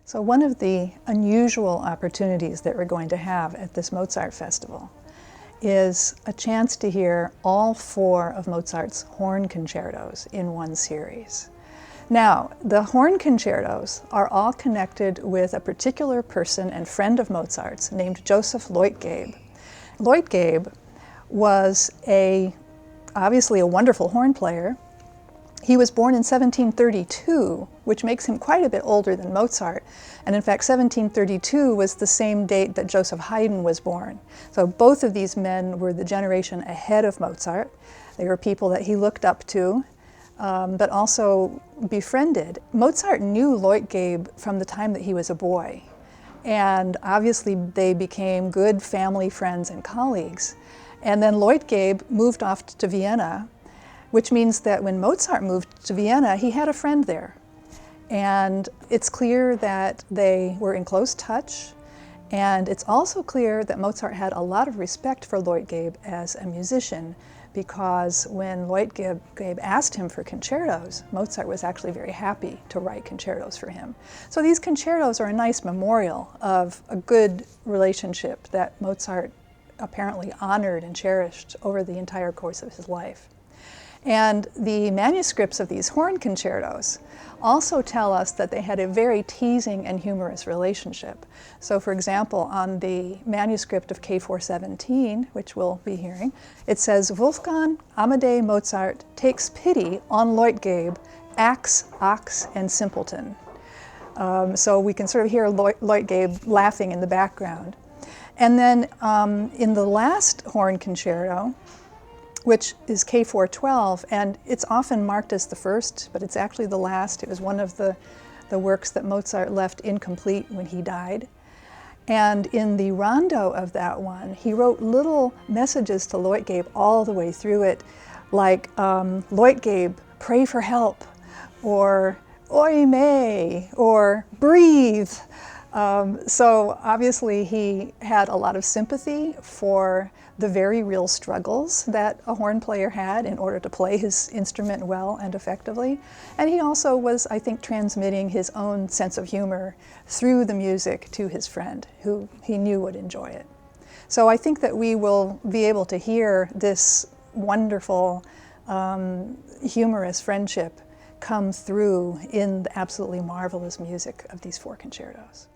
So one of the unusual opportunities that we're going to have at this Mozart Festival is a chance to hear all 4 of Mozart's horn concertos in one series. Now, the horn concertos are all connected with a particular person and friend of Mozart's named Joseph Leutgeb. Leutgeb was obviously a wonderful horn player. He was born in 1732, which makes him quite a bit older than Mozart. And in fact, 1732 was the same date that Joseph Haydn was born. So both of these men were the generation ahead of Mozart. They were people that he looked up to, but also befriended. Mozart knew Leutgeb from the time that he was a boy. And obviously they became good family friends and colleagues. And then Leutgeb moved off to Vienna, which means that when Mozart moved to Vienna, he had a friend there. And it's clear that they were in close touch, and it's also clear that Mozart had a lot of respect for Leutgeb as a musician, because when Leutgeb asked him for concertos, Mozart was actually very happy to write concertos for him. So these concertos are a nice memorial of a good relationship that Mozart apparently honored and cherished over the entire course of his life. And the manuscripts of these horn concertos also tell us that they had a very teasing and humorous relationship. So for example, on the manuscript of K417, which we'll be hearing, it says, Wolfgang Amadeus Mozart takes pity on Leutgeb, axe, ox, and simpleton. So we can sort of hear Leutgeb laughing in the background. And then in the last horn concerto, which is K412, and it's often marked as the first, but it's actually the last. It was one of the works that Mozart left incomplete when he died. And in the rondo of that one, he wrote little messages to Leutgeb all the way through it, like, Leutgeb, pray for help, or oi me, or breathe. So obviously he had a lot of sympathy for the very real struggles that a horn player had in order to play his instrument well and effectively. And he also was, I think, transmitting his own sense of humor through the music to his friend, who he knew would enjoy it. So I think that we will be able to hear this wonderful, humorous friendship come through in the absolutely marvelous music of these 4 concertos.